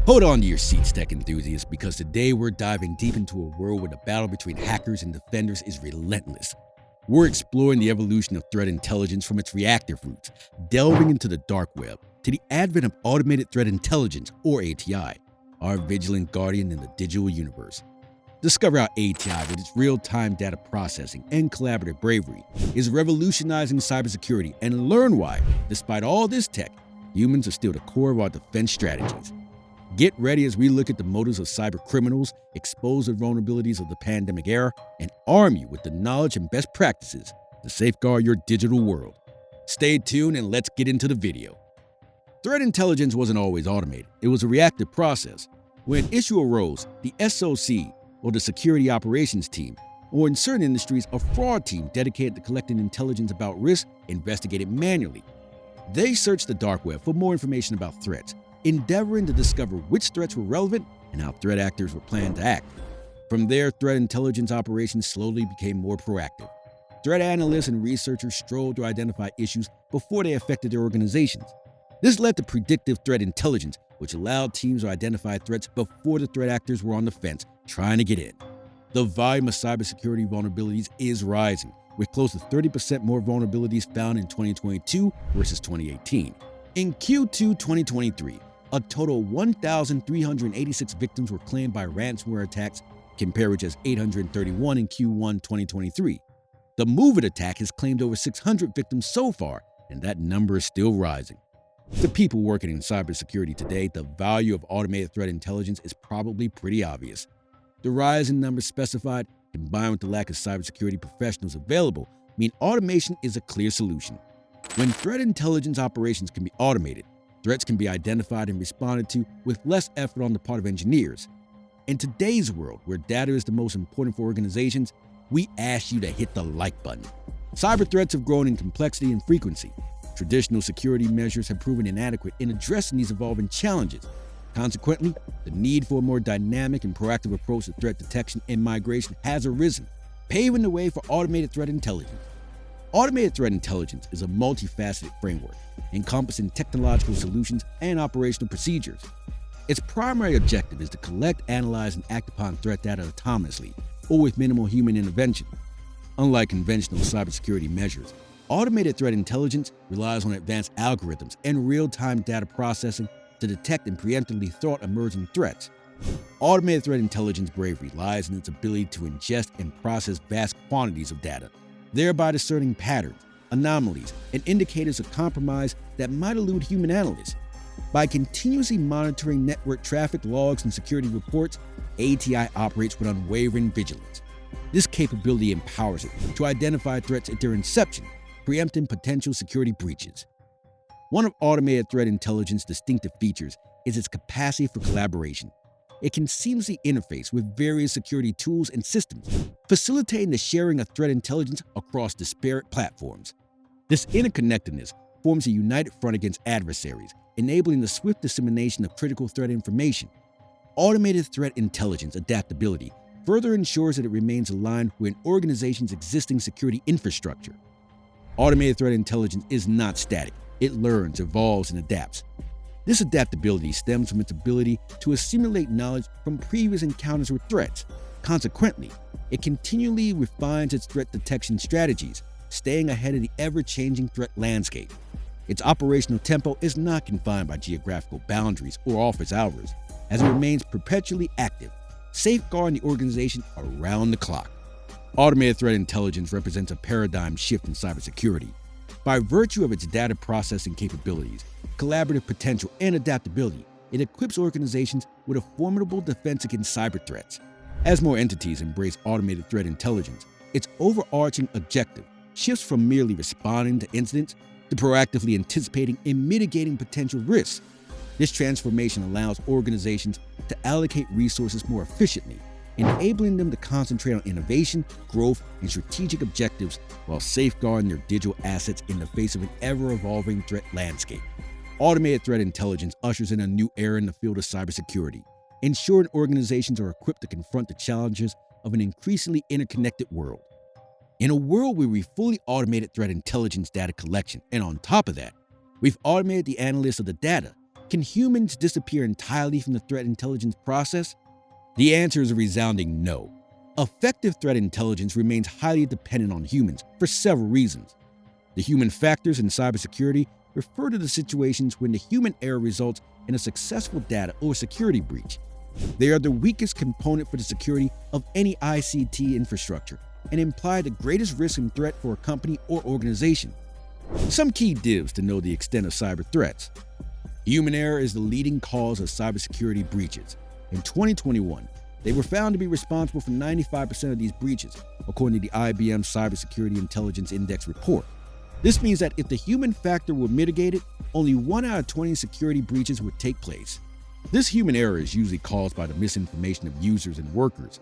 Hold on to your seats, tech enthusiasts, because today we're diving deep into a world where the battle between hackers and defenders is relentless. We're exploring the evolution of threat intelligence from its reactive roots, delving into the dark web, to the advent of automated threat intelligence, or ATI, our vigilant guardian in the digital universe. Discover how ATI, with its real-time data processing and collaborative bravery, is revolutionizing cybersecurity, and learn why, despite all this tech, humans are still the core of our defense strategies. Get ready as we look at the motives of cybercriminals, expose the vulnerabilities of the pandemic era, and arm you with the knowledge and best practices to safeguard your digital world. Stay tuned and let's get into the video. Threat intelligence wasn't always automated. It was a reactive process. When an issue arose, the SOC, or the Security Operations Team, or in certain industries, a fraud team dedicated to collecting intelligence about risk, investigated manually. They searched the dark web for more information about threats, endeavoring to discover which threats were relevant and how threat actors were planning to act. From there, threat intelligence operations slowly became more proactive. Threat analysts and researchers strove to identify issues before they affected their organizations. This led to predictive threat intelligence, which allowed teams to identify threats before the threat actors were on the fence trying to get in. The volume of cybersecurity vulnerabilities is rising, with close to 30% more vulnerabilities found in 2022 versus 2018. In Q2 2023, a total of 1,386 victims were claimed by ransomware attacks, compared with just 831 in Q1 2023. The MOVEit attack has claimed over 600 victims so far, and that number is still rising. To people working in cybersecurity today, the value of automated threat intelligence is probably pretty obvious. The rise in numbers specified, combined with the lack of cybersecurity professionals available, mean automation is a clear solution. When threat intelligence operations can be automated, threats can be identified and responded to with less effort on the part of engineers. In today's world, where data is the most important for organizations, we ask you to hit the like button. Cyber threats have grown in complexity and frequency. Traditional security measures have proven inadequate in addressing these evolving challenges. Consequently, the need for a more dynamic and proactive approach to threat detection and migration has arisen, paving the way for automated threat intelligence. Automated threat intelligence is a multifaceted framework, encompassing technological solutions and operational procedures. Its primary objective is to collect, analyze, and act upon threat data autonomously, or with minimal human intervention. Unlike conventional cybersecurity measures, automated threat intelligence relies on advanced algorithms and real-time data processing to detect and preemptively thwart emerging threats. Automated threat intelligence bravery lies in its ability to ingest and process vast quantities of data, thereby discerning patterns, anomalies, and indicators of compromise that might elude human analysts. By continuously monitoring network traffic logs and security reports, ATI operates with unwavering vigilance. This capability empowers it to identify threats at their inception, preempting potential security breaches. One of automated threat intelligence's distinctive features is its capacity for collaboration. It can seamlessly interface with various security tools and systems, facilitating the sharing of threat intelligence across disparate platforms. This interconnectedness forms a united front against adversaries, enabling the swift dissemination of critical threat information. Automated threat intelligence adaptability further ensures that it remains aligned with an organization's existing security infrastructure. Automated threat intelligence is not static. It learns, evolves, and adapts. This adaptability stems from its ability to assimilate knowledge from previous encounters with threats. Consequently, it continually refines its threat detection strategies, staying ahead of the ever-changing threat landscape. Its operational tempo is not confined by geographical boundaries or office hours, as it remains perpetually active, safeguarding the organization around the clock. Automated threat intelligence represents a paradigm shift in cybersecurity. By virtue of its data processing capabilities, collaborative potential, and adaptability, it equips organizations with a formidable defense against cyber threats. As more entities embrace automated threat intelligence, its overarching objective shifts from merely responding to incidents to proactively anticipating and mitigating potential risks. This transformation allows organizations to allocate resources more efficiently, enabling them to concentrate on innovation, growth, and strategic objectives while safeguarding their digital assets in the face of an ever-evolving threat landscape. Automated threat intelligence ushers in a new era in the field of cybersecurity, ensuring organizations are equipped to confront the challenges of an increasingly interconnected world. In a world where we fully automated threat intelligence data collection, and on top of that, we've automated the analysis of the data, Can humans disappear entirely from the threat intelligence process? The answer is a resounding no. Effective threat intelligence remains highly dependent on humans for several reasons. The human factors in cybersecurity refer to the situations when the human error results in a successful data or security breach. They are the weakest component for the security of any ICT infrastructure and imply the greatest risk and threat for a company or organization. Some key divs to know the extent of cyber threats. Human error is the leading cause of cybersecurity breaches. In 2021, they were found to be responsible for 95% of these breaches, according to the IBM Cybersecurity Intelligence Index report. This means that if the human factor were mitigated, only 1 out of 20 security breaches would take place. This human error is usually caused by the misinformation of users and workers.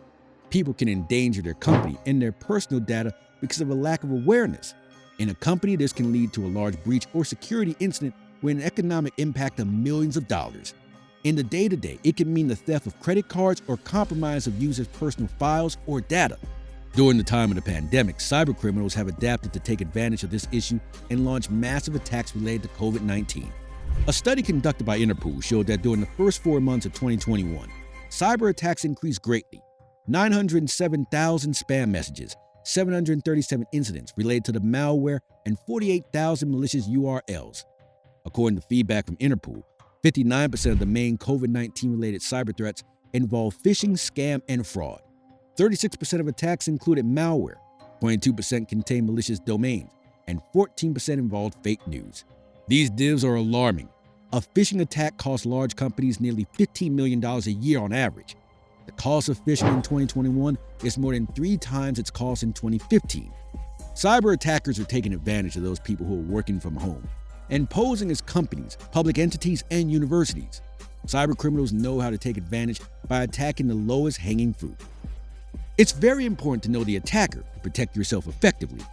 People can endanger their company and their personal data because of a lack of awareness. In a company, this can lead to a large breach or security incident with an economic impact of millions of dollars. In the day-to-day, it can mean the theft of credit cards or compromise of users' personal files or data. During the time of the pandemic, cybercriminals have adapted to take advantage of this issue and launch massive attacks related to COVID-19. A study conducted by Interpol showed that during the first 4 months of 2021, cyber attacks increased greatly. 907,000 spam messages, 737 incidents related to the malware, and 48,000 malicious URLs. According to feedback from Interpol, 59% of the main COVID-19 related cyber threats involve phishing, scam, and fraud. 36% of attacks included malware, 22% contained malicious domains, and 14% involved fake news. These divs are alarming. A phishing attack costs large companies nearly $15 million a year on average. The cost of phishing in 2021 is more than 3 times its cost in 2015. Cyber attackers are taking advantage of those people who are working from home and posing as companies, public entities, and universities. Cybercriminals know how to take advantage by attacking the lowest hanging fruit. It's very important to know the attacker to protect yourself effectively.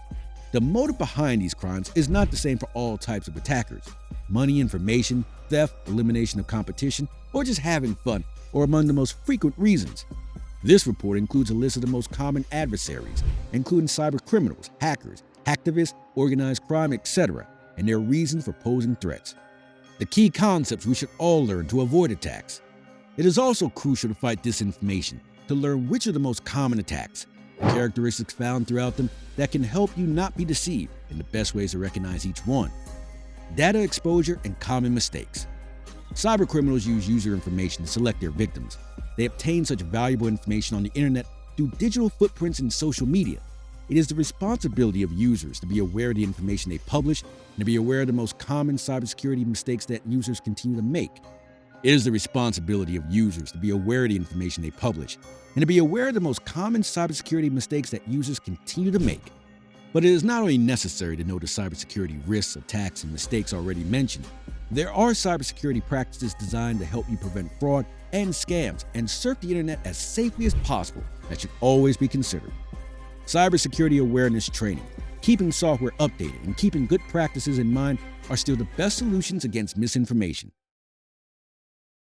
The motive behind these crimes is not the same for all types of attackers. Money, information, theft, elimination of competition, or just having fun are among the most frequent reasons. This report includes a list of the most common adversaries, including cybercriminals, hackers, hacktivists, organized crime, etc., and their reasons for posing threats. The key concepts we should all learn to avoid attacks. It is also crucial to fight disinformation, to learn which are the most common attacks, the characteristics found throughout them that can help you not be deceived, and the best ways to recognize each one. Data exposure and common mistakes. Cybercriminals use user information to select their victims. They obtain such valuable information on the internet through digital footprints and social media. It is the responsibility of users to be aware of the information they publish and to be aware of the most common cybersecurity mistakes that users continue to make. It is the responsibility of users to be aware of the information they publish and to be aware of the most common cybersecurity mistakes that users continue to make. But it is not only necessary to know the cybersecurity risks, attacks, and mistakes already mentioned. There are cybersecurity practices designed to help you prevent fraud and scams and surf the internet as safely as possible that should always be considered. Cybersecurity awareness training, keeping software updated, and keeping good practices in mind are still the best solutions against misinformation.